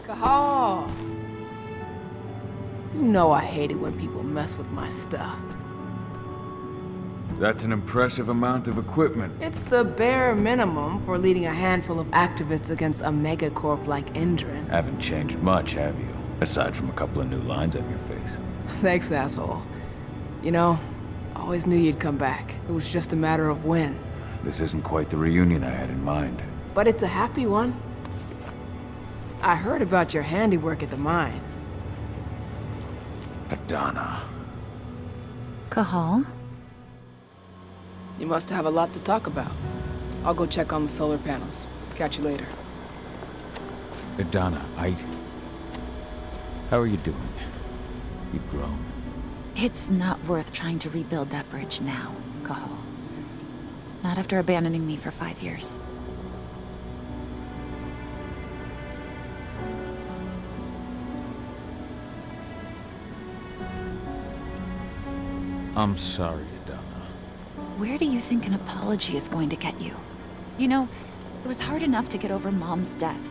Cahal! You know I hate it when people mess with my stuff. That's an impressive amount of equipment. It's the bare minimum for leading a handful of activists against a megacorp like Endron. Haven't changed much, have you? Aside from a couple of new lines on your face. Thanks, asshole. You know, I always knew you'd come back. It was just a matter of when. This isn't quite the reunion I had in mind. But it's a happy one. I heard about your handiwork at the mine. Adana. Cahal? You must have a lot to talk about. I'll go check on the solar panels. Catch you later. Adana, how are you doing? You've grown. It's not worth trying to rebuild that bridge now, Cahal. Not after abandoning me for 5 years. I'm sorry, Adana. Where do you think an apology is going to get you? You know, it was hard enough to get over Mom's death,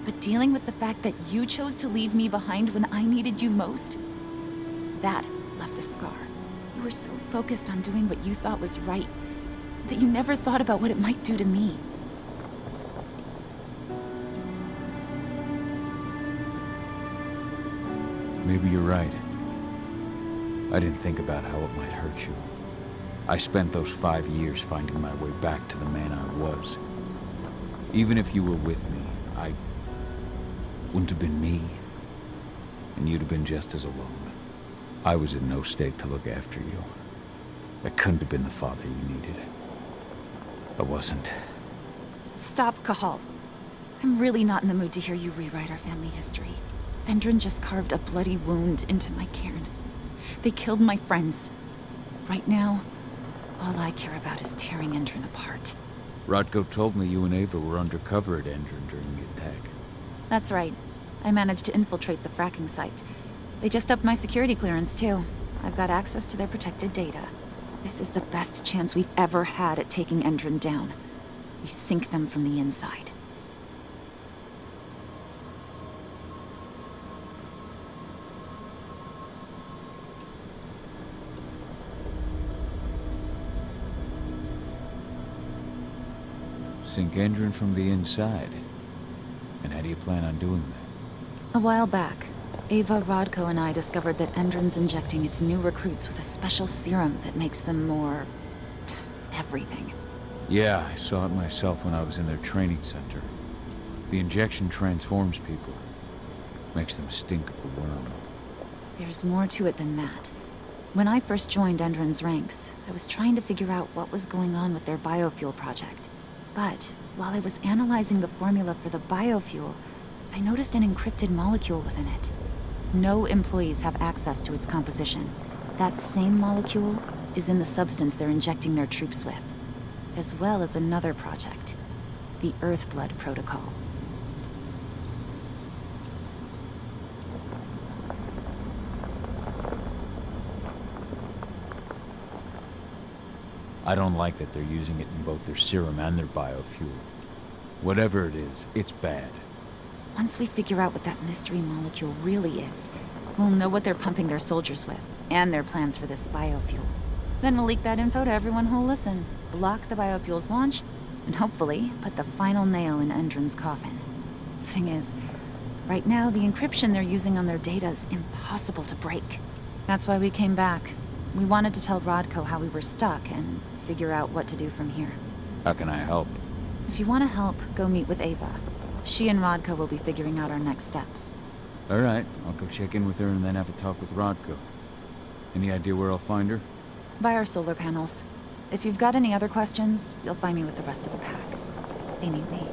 but dealing with the fact that you chose to leave me behind when I needed you most, that left a scar. You were so focused on doing what you thought was right, that you never thought about what it might do to me. Maybe you're right. I didn't think about how it might hurt you. I spent those 5 years finding my way back to the man I was. Even if you were with me, I wouldn't have been me. And you'd have been just as alone. I was in no state to look after you. I couldn't have been the father you needed. I wasn't. Stop, Cahal. I'm really not in the mood to hear you rewrite our family history. Endron just carved a bloody wound into my cairn. They killed my friends. Right now, all I care about is tearing Endron apart. Rodko told me you and Ava were undercover at Endron during the attack. That's right. I managed to infiltrate the fracking site. They just upped my security clearance, too. I've got access to their protected data. This is the best chance we've ever had at taking Endron down. We sink them from the inside. Sink Endron from the inside. And how do you plan on doing that? A while back, Ava, Rodko, and I discovered that Endron's injecting its new recruits with a special serum that makes them more... everything. Yeah, I saw it myself when I was in their training center. The injection transforms people. Makes them stink of the worm. There's more to it than that. When I first joined Endron's ranks, I was trying to figure out what was going on with their biofuel project. But while I was analyzing the formula for the biofuel, I noticed an encrypted molecule within it. No employees have access to its composition. That same molecule is in the substance they're injecting their troops with, as well as another project, the Earthblood Protocol. I don't like that they're using it in both their serum and their biofuel. Whatever it is, it's bad. Once we figure out what that mystery molecule really is, we'll know what they're pumping their soldiers with, and their plans for this biofuel. Then we'll leak that info to everyone who'll listen, block the biofuel's launch, and hopefully put the final nail in Endron's coffin. Thing is, right now the encryption they're using on their data is impossible to break. That's why we came back. We wanted to tell Rodko how we were stuck and figure out what to do from here. How can I help? If you want to help, go meet with Ava. She and Rodko will be figuring out our next steps. All right, I'll go check in with her and then have a talk with Rodko. Any idea where I'll find her? By our solar panels. If you've got any other questions, you'll find me with the rest of the pack. They need me.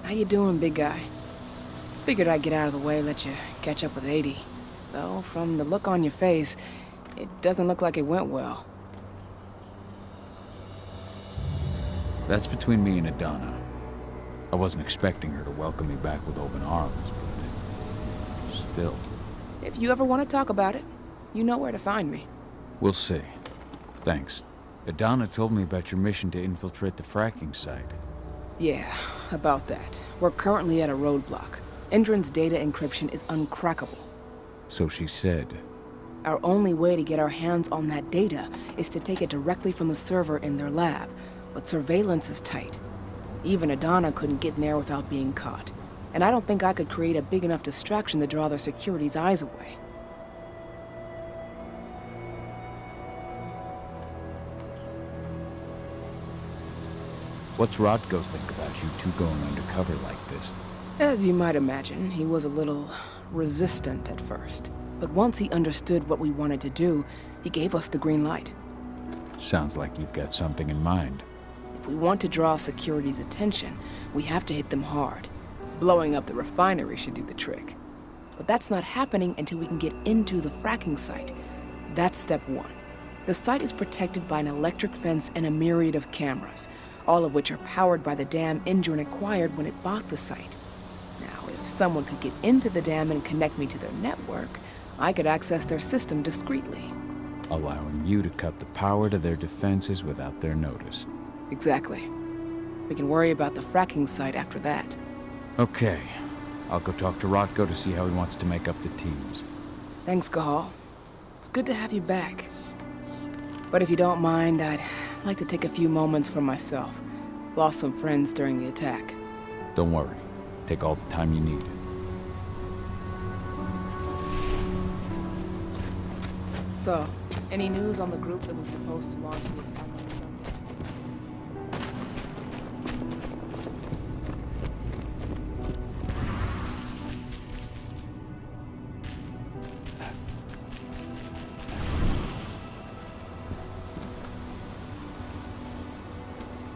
How you doing, big guy? Figured I'd get out of the way, let you catch up with 80. Though, from the look on your face, it doesn't look like it went well. That's between me and Adana. I wasn't expecting her to welcome me back with open arms, but still. If you ever want to talk about it, you know where to find me. We'll see. Thanks. Adana told me about your mission to infiltrate the fracking site. Yeah, about that. We're currently at a roadblock. Endron's data encryption is uncrackable. So she said. Our only way to get our hands on that data is to take it directly from the server in their lab, but surveillance is tight. Even Adana couldn't get in there without being caught. And I don't think I could create a big enough distraction to draw their security's eyes away. What's Rodko think about you two going undercover like this? As you might imagine, he was a little resistant at first. But once he understood what we wanted to do, he gave us the green light. Sounds like you've got something in mind. If we want to draw security's attention, we have to hit them hard. Blowing up the refinery should do the trick. But that's not happening until we can get into the fracking site. That's step one. The site is protected by an electric fence and a myriad of cameras, all of which are powered by the dam Endron acquired when it bought the site. Now, if someone could get into the dam and connect me to their network, I could access their system discreetly. Allowing you to cut the power to their defenses without their notice. Exactly. We can worry about the fracking site after that. Okay. I'll go talk to Rodko to see how he wants to make up the teams. Thanks, Cahal. It's good to have you back. But if you don't mind, I'd like to take a few moments for myself. Lost some friends during the attack. Don't worry. Take all the time you need. So, any news on the group that was supposed to launch the attack?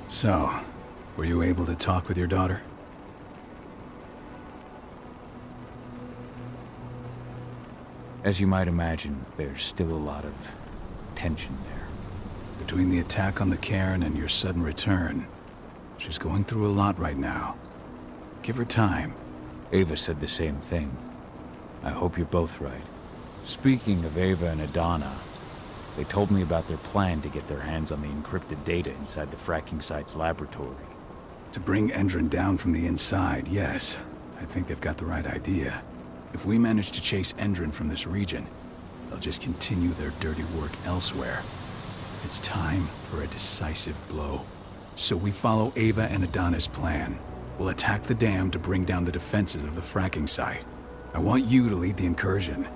So, were you able to talk with your daughter? As you might imagine, there's still a lot of tension there. Between the attack on the cairn and your sudden return, she's going through a lot right now. Give her time. Ava said the same thing. I hope you're both right. Speaking of Ava and Adana, they told me about their plan to get their hands on the encrypted data inside the fracking site's laboratory. To bring Endron down from the inside, yes. I think they've got the right idea. If we manage to chase Endron from this region, they'll just continue their dirty work elsewhere. It's time for a decisive blow. So we follow Ava and Adana's plan. We'll attack the dam to bring down the defenses of the fracking site. I want you to lead the incursion.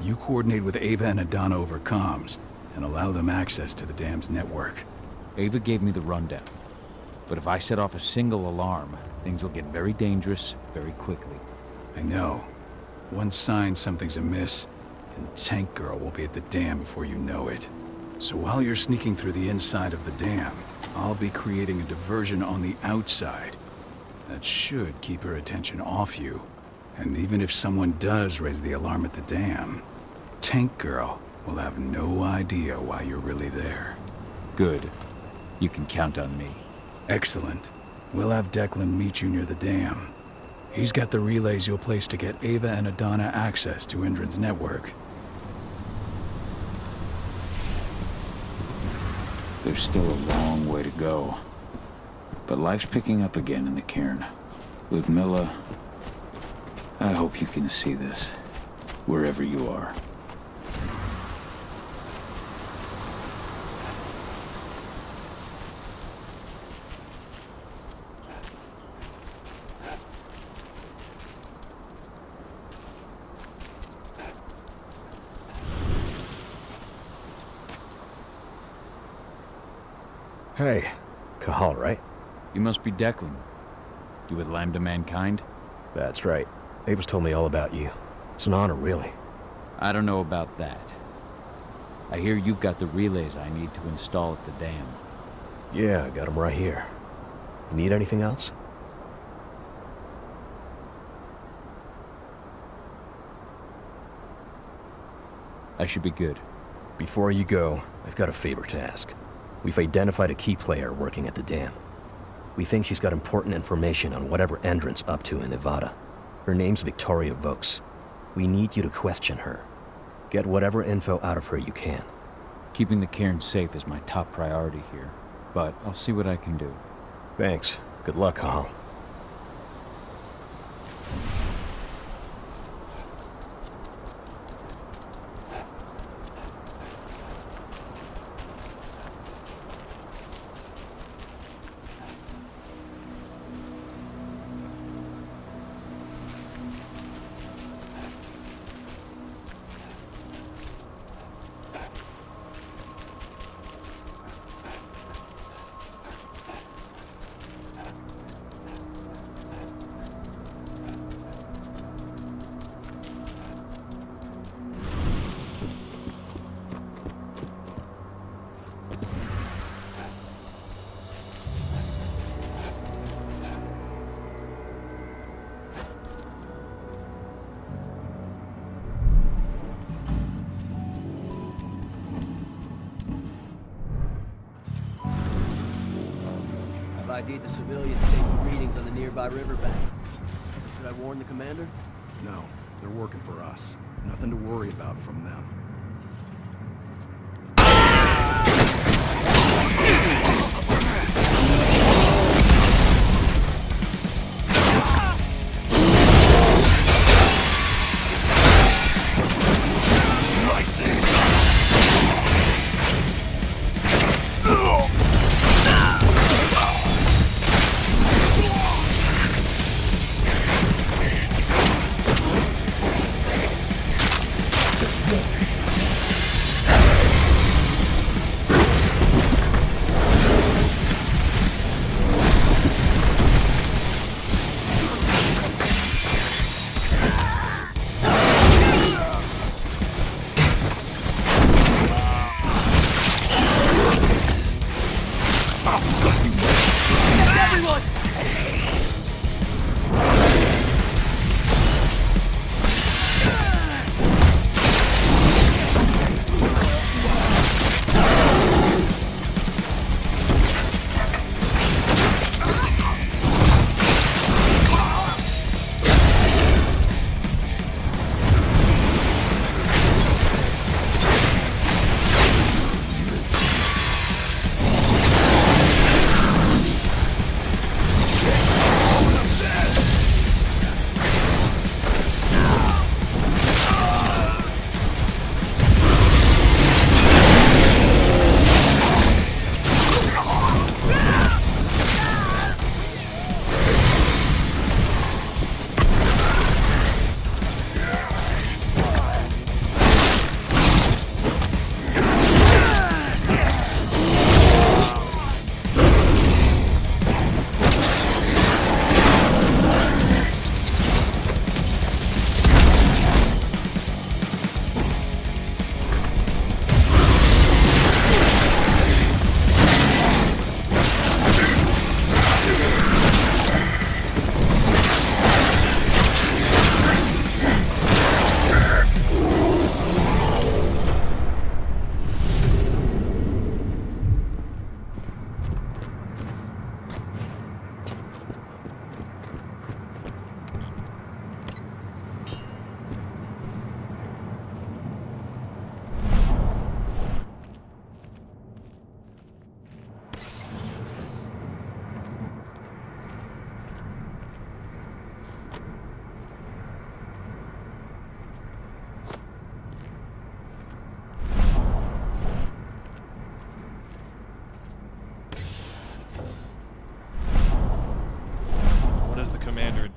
You coordinate with Ava and Adana over comms, and allow them access to the dam's network. Ava gave me the rundown. But if I set off a single alarm, things will get very dangerous very quickly. I know. One sign something's amiss, and Tank Girl will be at the dam before you know it. So while you're sneaking through the inside of the dam, I'll be creating a diversion on the outside. That should keep her attention off you. And even if someone does raise the alarm at the dam, Tank Girl will have no idea why you're really there. Good. You can count on me. Excellent. We'll have Declan meet you near the dam. He's got the relays you'll place to get Ava and Adana access to Endron's network. There's still a long way to go. But life's picking up again in the cairn. Ludmilla, I hope you can see this, wherever you are. Hey, Cahal, right? You must be Declan. You with Lambda Mankind? That's right. Ava's told me all about you. It's an honor, really. I don't know about that. I hear you've got the relays I need to install at the dam. Yeah, I got them right here. You need anything else? I should be good. Before you go, I've got a favor to ask. We've identified a key player working at the dam. We think she's got important information on whatever Endron's up to in Nevada. Her name's Victoria Vokes. We need you to question her. Get whatever info out of her you can. Keeping the cairn safe is my top priority here, but I'll see what I can do. Thanks. Good luck, Cahal. ID'd the civilians taking readings on the nearby riverbank. Should I warn the commander? No, they're working for us. Nothing to worry about from them.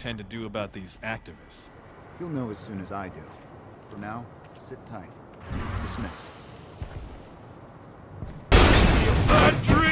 Intend to do about these activists? You'll know as soon as I do. For now, sit tight. Dismissed. Bad dream!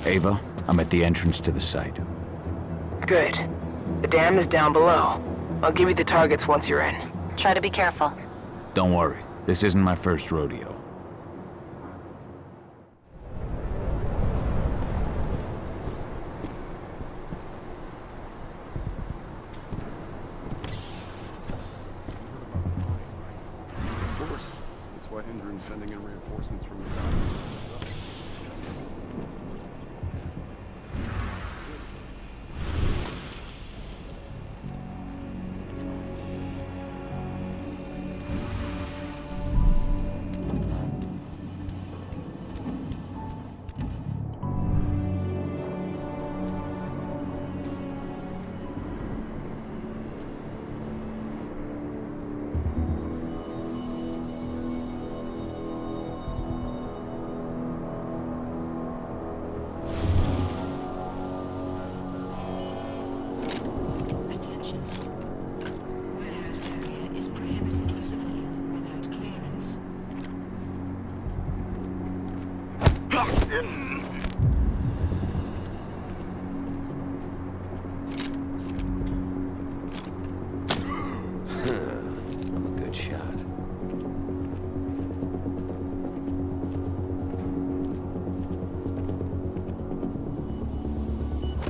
Ava, I'm at the entrance to the site. Good. The dam is down below. I'll give you the targets once you're in. Try to be careful. Don't worry, this isn't my first rodeo. Of course. That's why Hendren's sending in reinforcements from the I'm a good shot.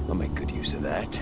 I'll make good use of that.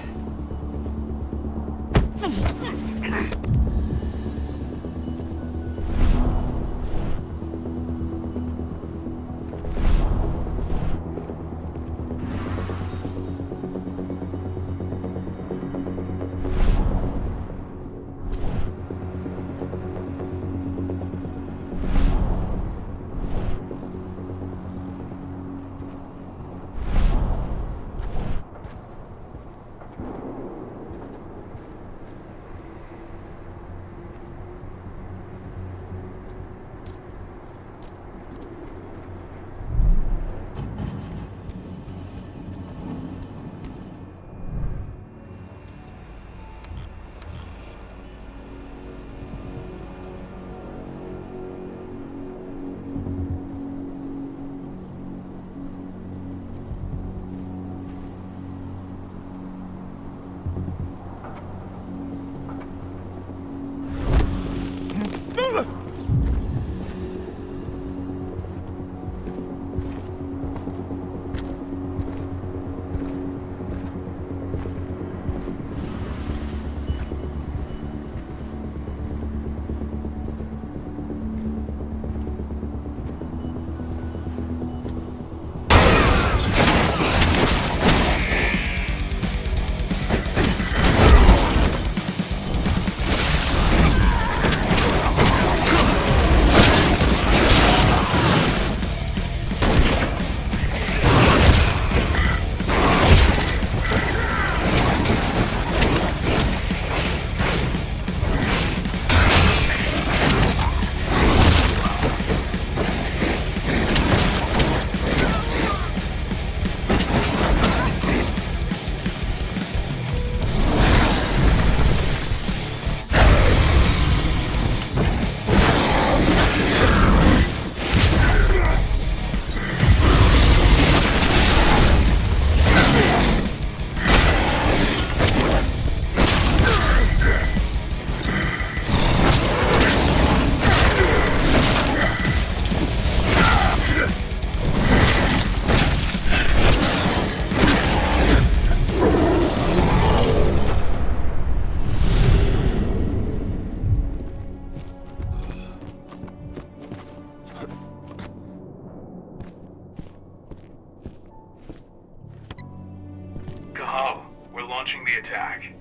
Cahal, we're launching the attack.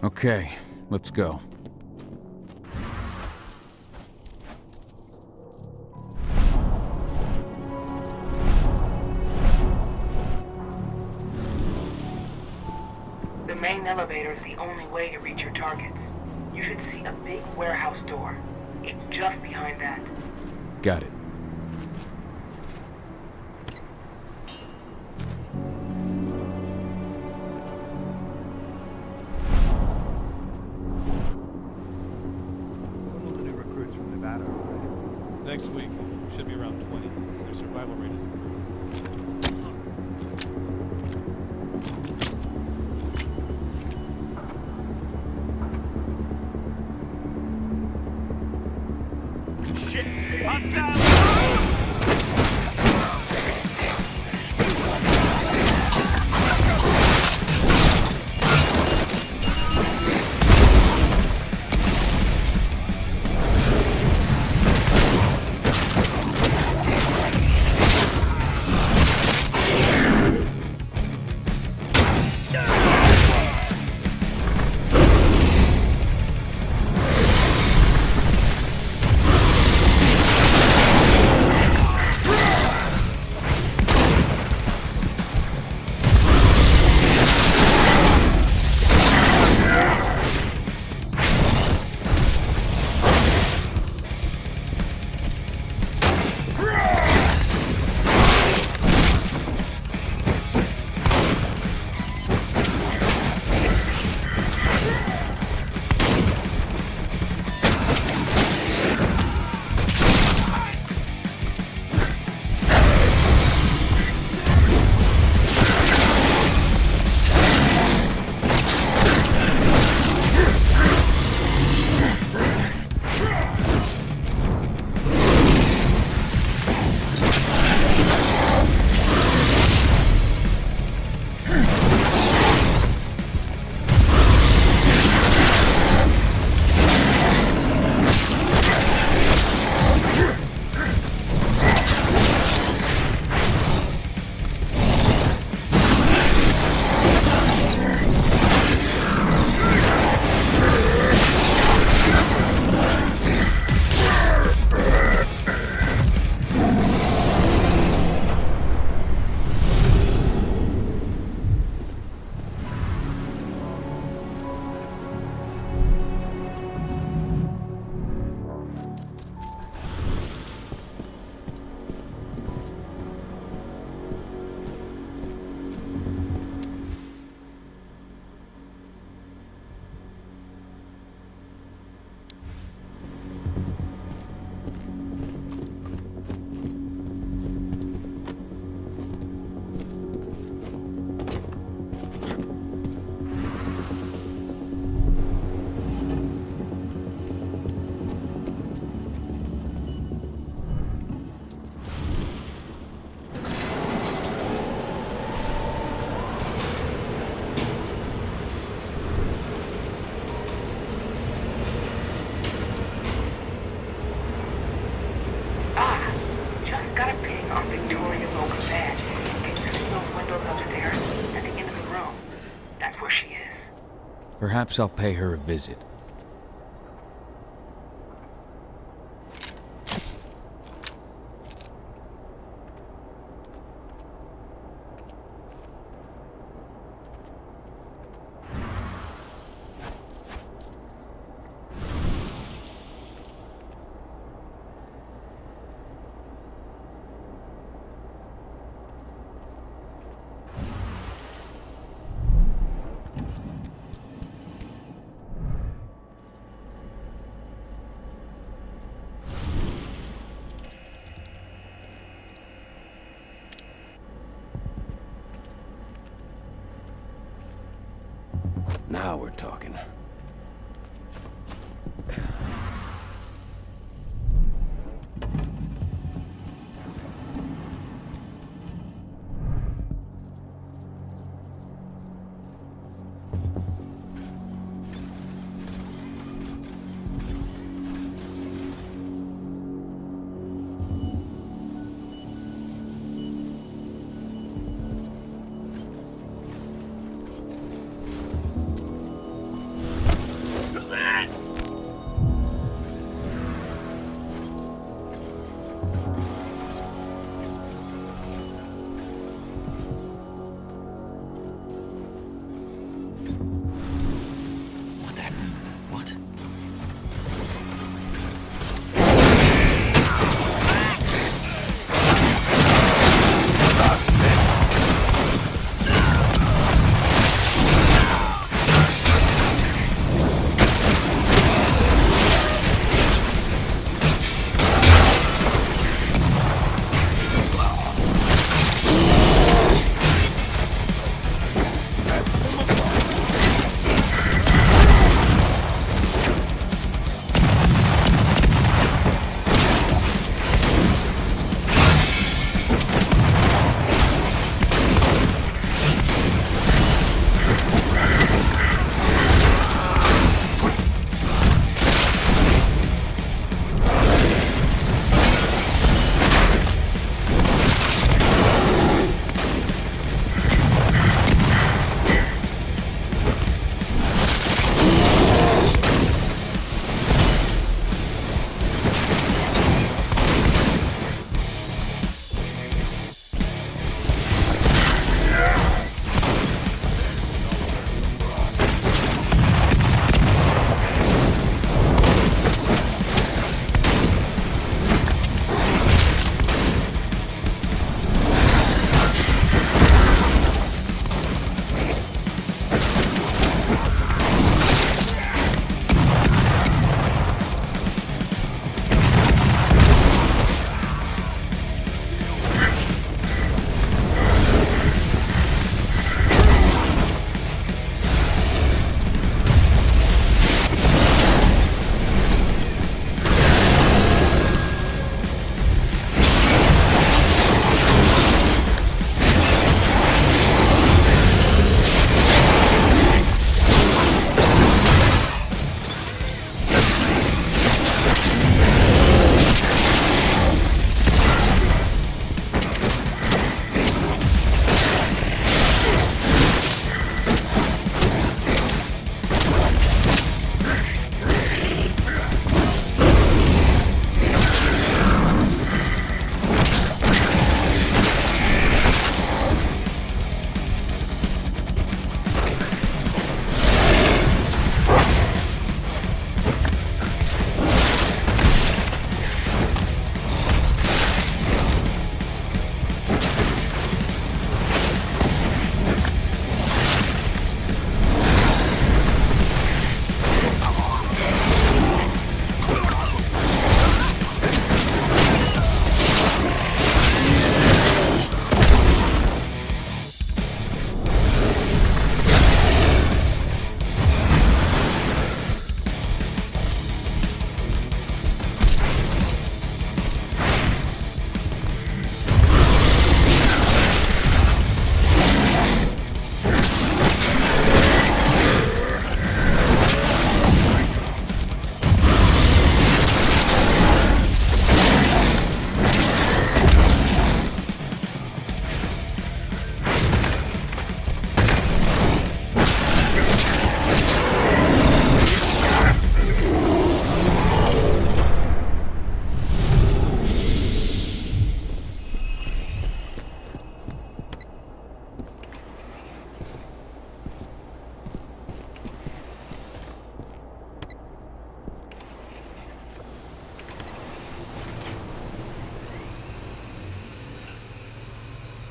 Okay, let's go. The main elevator is the only way to reach your targets. You should see a big warehouse door. It's just behind that. Got it. When will the new recruits from Nevada arrive? Next week. Should be around 20. Their survival rate is improved. on Victoria Volk's badge. Can you see those windows upstairs? At the end of the room. That's where she is. Perhaps I'll pay her a visit. Now we're talking.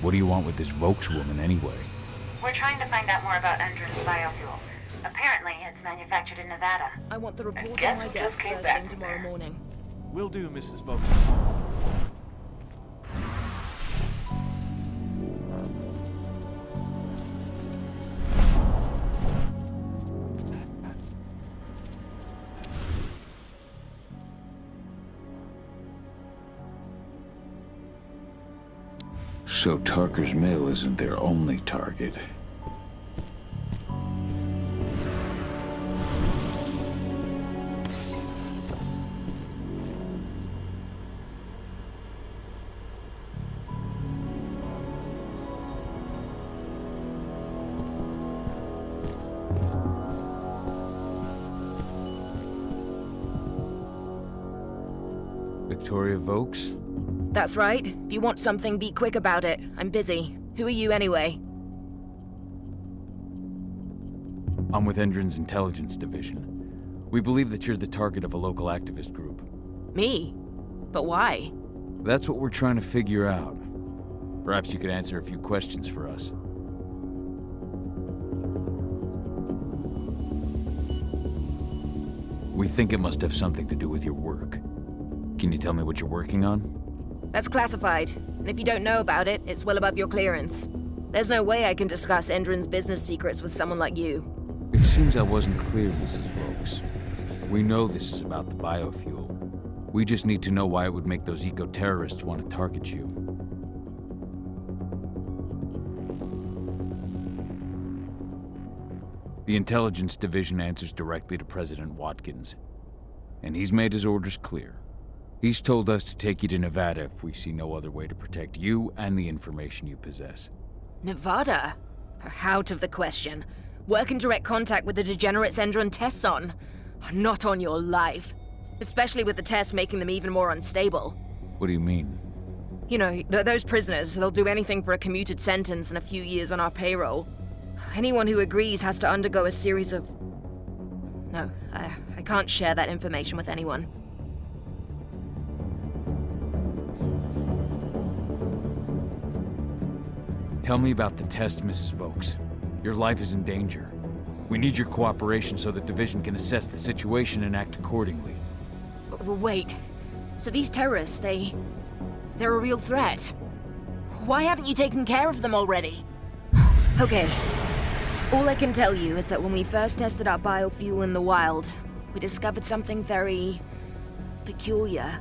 What do you want with this Vokes woman anyway? We're trying to find out more about Endron's biofuel. Apparently, it's manufactured in Nevada. I want the report guess on my who desk just came first back thing from tomorrow there? morning. Will do, Mrs. Vokes. So Tarker's mill isn't their only target. Victoria Vokes? That's right. If you want something, be quick about it. I'm busy. Who are you anyway? I'm with Endron's intelligence division. We believe that you're the target of a local activist group. Me? But why? That's what we're trying to figure out. Perhaps you could answer a few questions for us. We think it must have something to do with your work. Can you tell me what you're working on? That's classified. And if you don't know about it, it's well above your clearance. There's no way I can discuss Endron's business secrets with someone like you. It seems I wasn't clear, Mrs. Vokes. We know this is about the biofuel. We just need to know why it would make those eco-terrorists want to target you. The intelligence division answers directly to President Watkins. And he's made his orders clear. He's told us to take you to Nevada if we see no other way to protect you and the information you possess. Nevada? Out of the question. Work in direct contact with the degenerates Endron tests on. Not on your life. Especially with the tests making them even more unstable. What do you mean? You know, those prisoners, they'll do anything for a commuted sentence and a few years on our payroll. Anyone who agrees has to undergo a series of... No, I can't share that information with anyone. Tell me about the test, Mrs. Vokes. Your life is in danger. We need your cooperation so the division can assess the situation and act accordingly. Wait, so these terrorists, they're a real threat? Why haven't you taken care of them already? Okay, all I can tell you is that when we first tested our biofuel in the wild, we discovered something very... peculiar.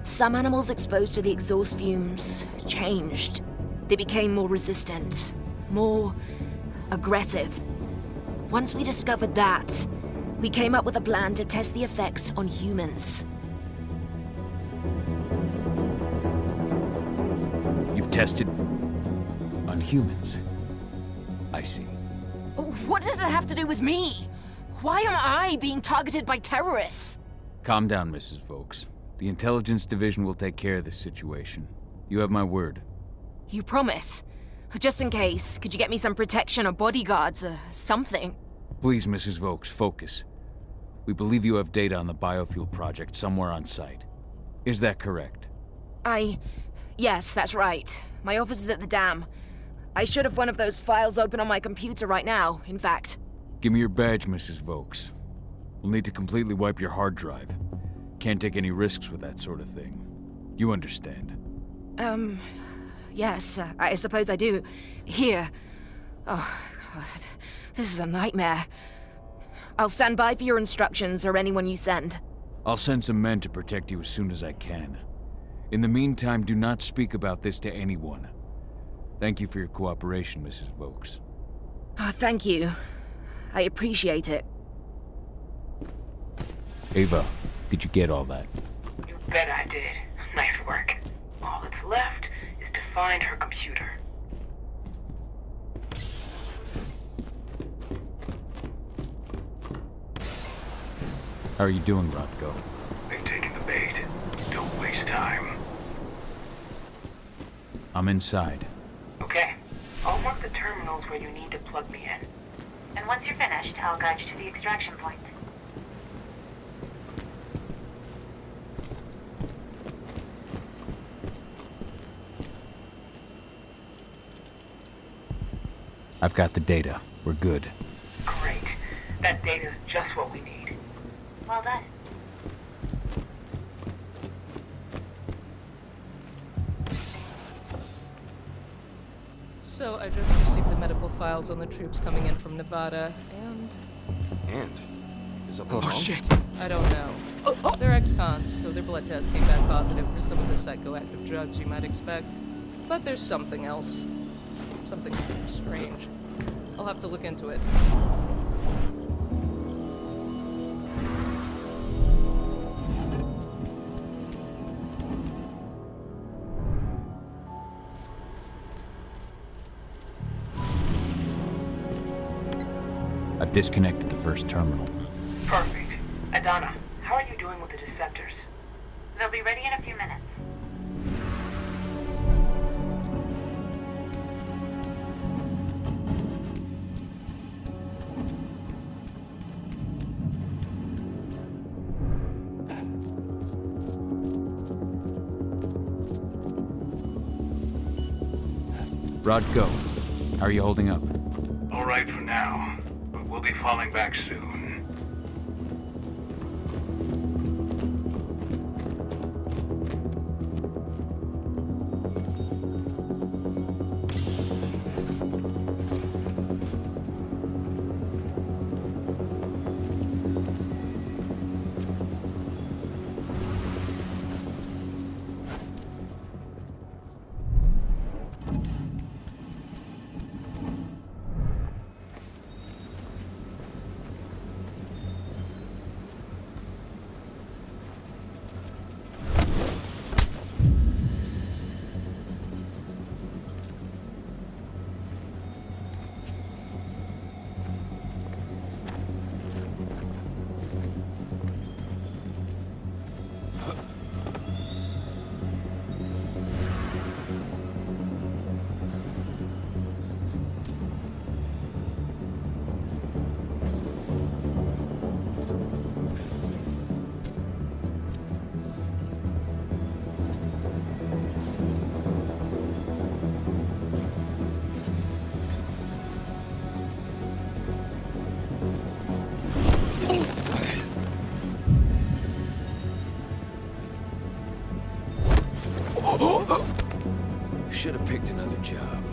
Some animals exposed to the exhaust fumes changed. They became more resistant, more aggressive. Once we discovered that, we came up with a plan to test the effects on humans. You've tested on humans? I see. What does it have to do with me? Why am I being targeted by terrorists? Calm down, Mrs. Vokes. The intelligence division will take care of this situation. You have my word. You promise? Just in case, could you get me some protection or bodyguards or something? Please, Mrs. Vokes, focus. We believe you have data on the biofuel project somewhere on site. Is that correct? Yes, that's right. My office is at the dam. I should have one of those files open on my computer right now, in fact. Give me your badge, Mrs. Vokes. We'll need to completely wipe your hard drive. Can't take any risks with that sort of thing. You understand. Yes, I suppose I do. Here. Oh, God. This is a nightmare. I'll stand by for your instructions or anyone you send. I'll send some men to protect you as soon as I can. In the meantime, do not speak about this to anyone. Thank you for your cooperation, Mrs. Vokes. Oh, thank you. I appreciate it. Ava, did you get all that? You bet I did. Nice work. All that's left is to find her computer. How are you doing, Rodko? They've taken the bait. Don't waste time. I'm inside. Okay. I'll mark the terminals where you need to plug me in. And once you're finished, I'll guide you to the extraction point. I've got the data. We're good. Great. That data's just what we need. Well done. So I just received the medical files on the troops coming in from Nevada, and... And? Is something wrong? Shit! I don't know. They're ex-cons, so their blood tests came back positive for some of the psychoactive drugs you might expect. But there's something else. Something strange. I'll have to look into it. I've disconnected the first terminal. Perfect. Adana, how are you doing with the deceptors? They'll be ready in a few minutes. Rod, go. How are you holding up? All right for now, but we'll be falling back soon. Should have picked another job.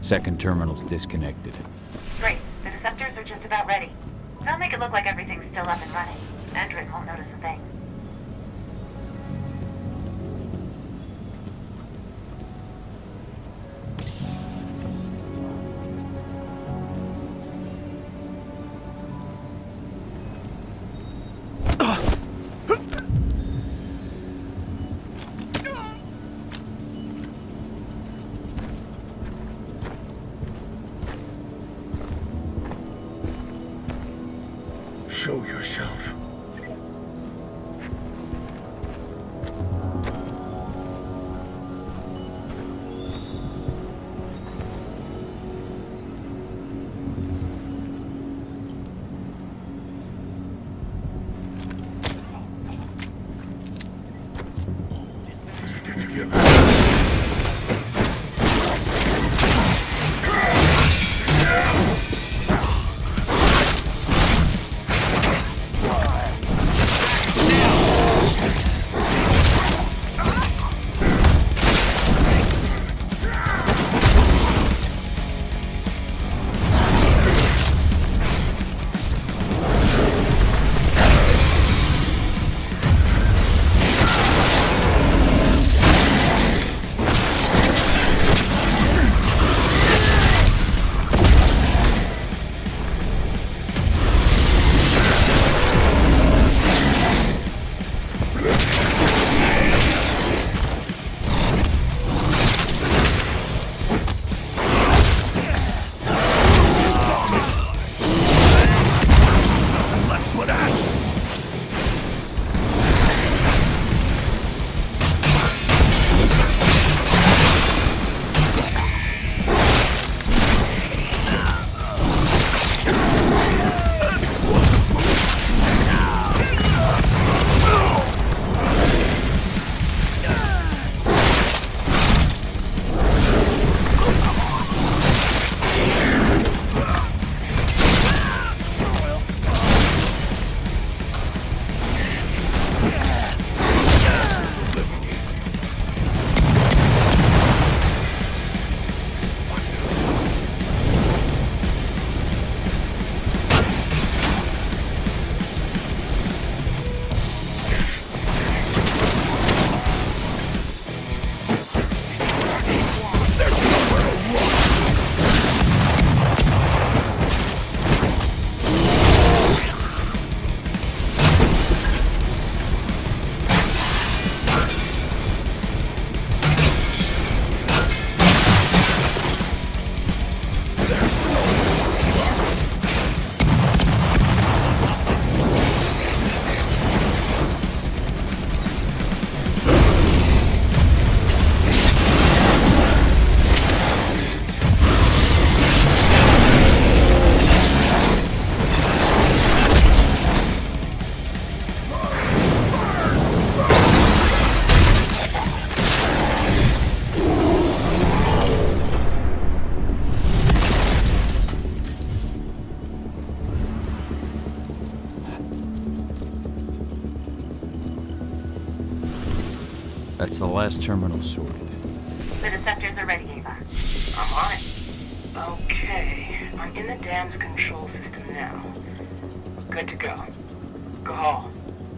Second terminal's disconnected. Great. The deceptors are just about ready. They'll make it look like everything's still up and running. Endrin won't notice a thing. Show yourself. That's the last terminal sorted. The deceptors are ready, Ava. I'm on it. Okay, I'm in the dam's control system now. Good to go. Cahal,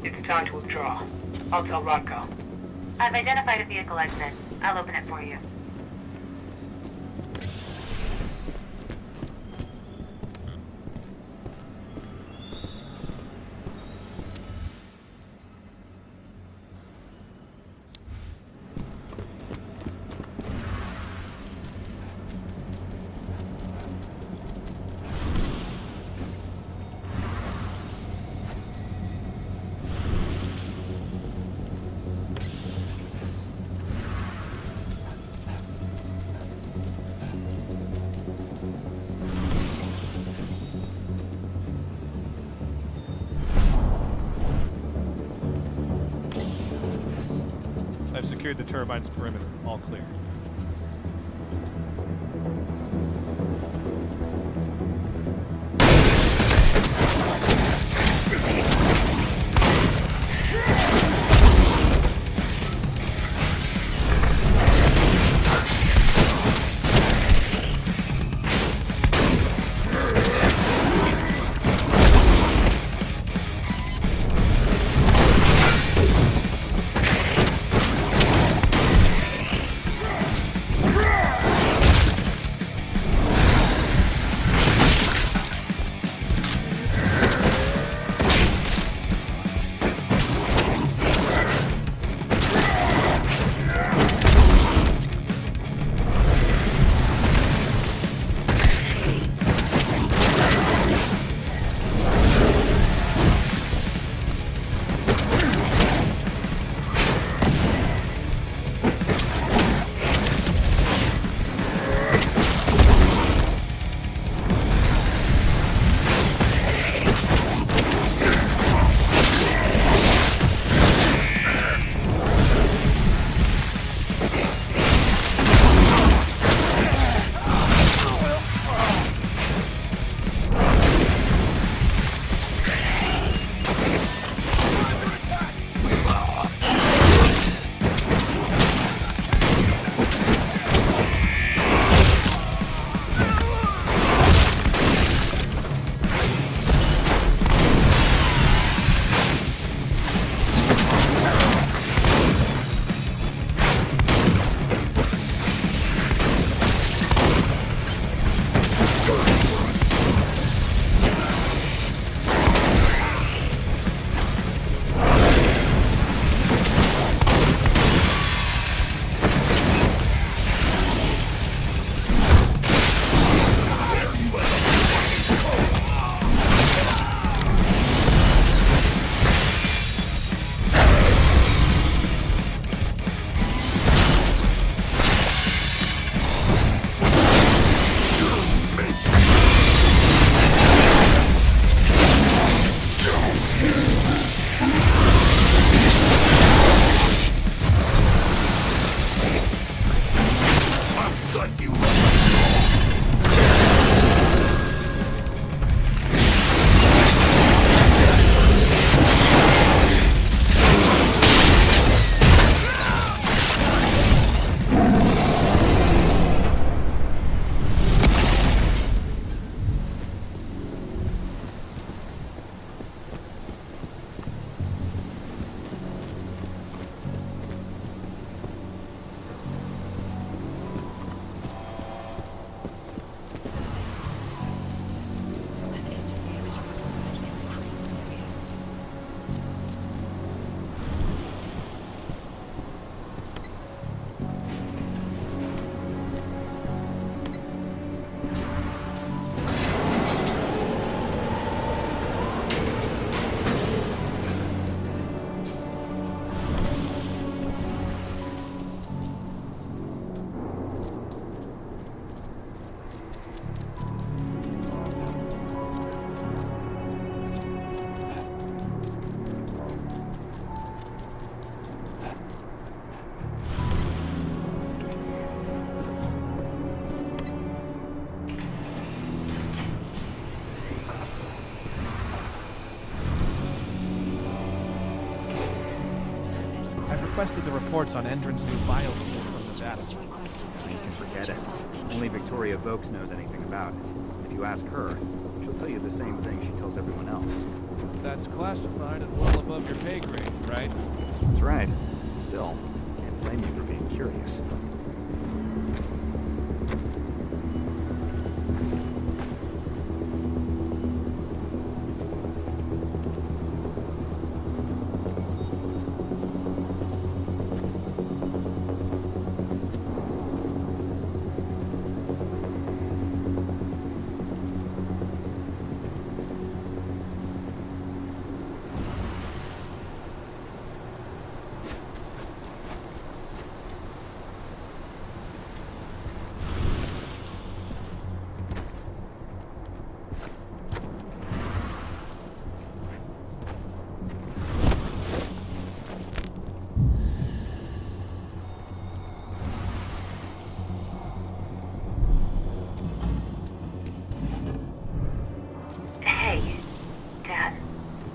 it's time to withdraw. I'll tell Rodko. I've identified a vehicle exit. I'll open it for you. I've secured the turbine's perimeter. All clear. I've requested the reports on Endron's new biofuel from Nevada. You can forget it. Only Victoria Vokes knows anything about it. If you ask her, she'll tell you the same thing she tells everyone else. That's classified and well above your pay grade, right? That's right. Still, can't blame you for being curious.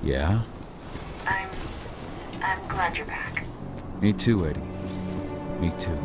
Yeah? I'm glad you're back. Me too, Eddie. Me too.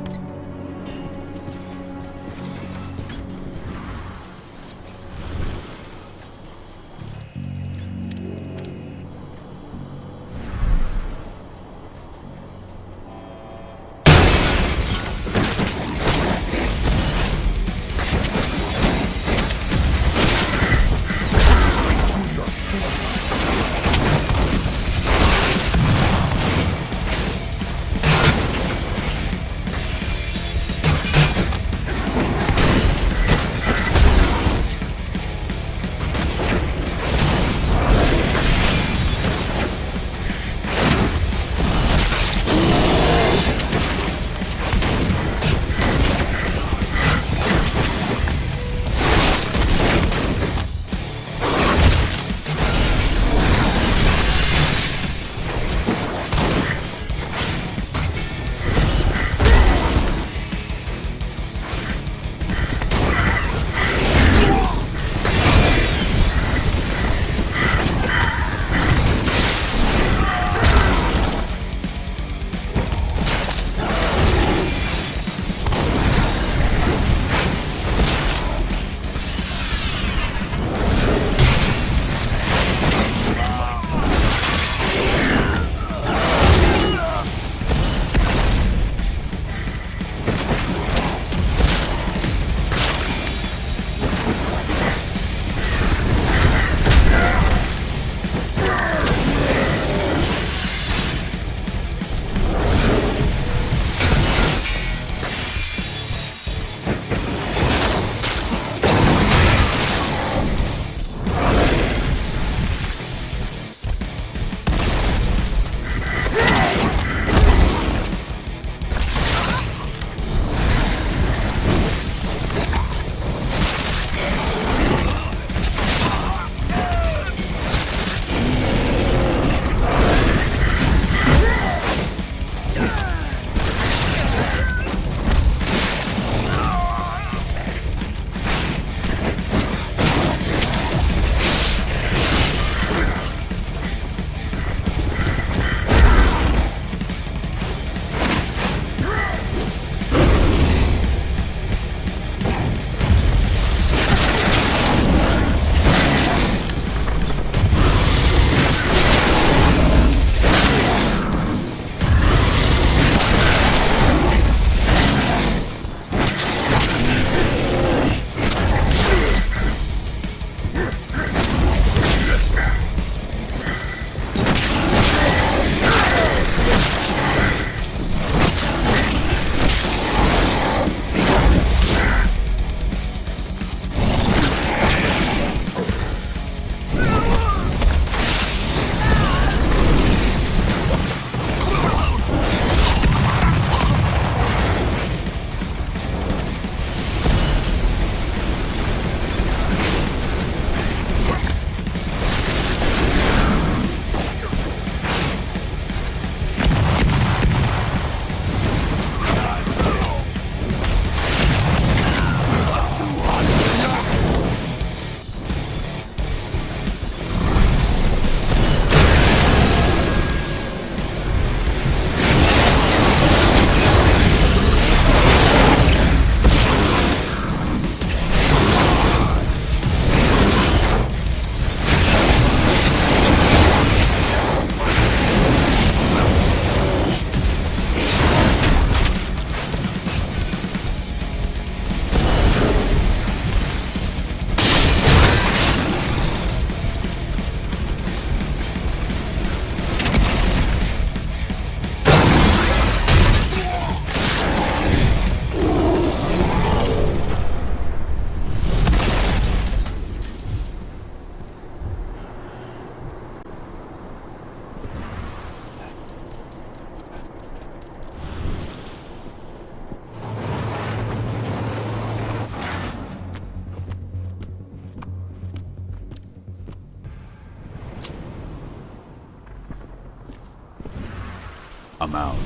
I'm out.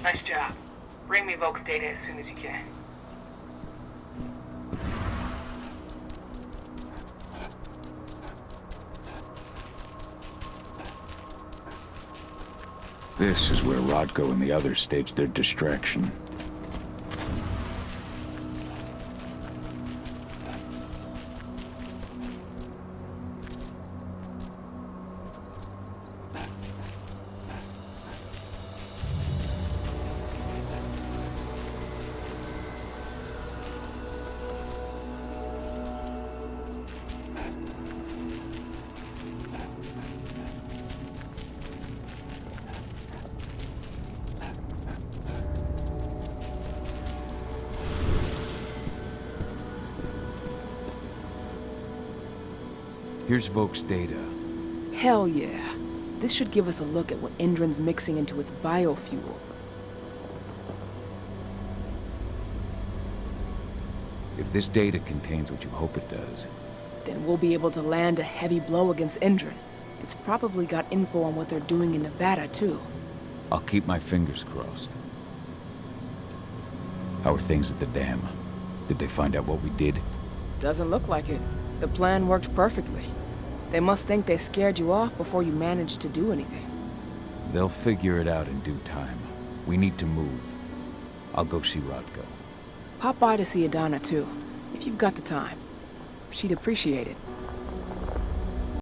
Nice job. Bring me Volk's data as soon as you can. This is where Rodko and the others staged their distraction. Here's Volk's data. Hell yeah. This should give us a look at what Endron's mixing into its biofuel. If this data contains what you hope it does, then we'll be able to land a heavy blow against Endron. It's probably got info on what they're doing in Nevada, too. I'll keep my fingers crossed. How are things at the dam? Did they find out what we did? Doesn't look like it. The plan worked perfectly. They must think they scared you off before you managed to do anything. They'll figure it out in due time. We need to move. I'll go see Rodko. Pop by to see Adana, too, if you've got the time. She'd appreciate it.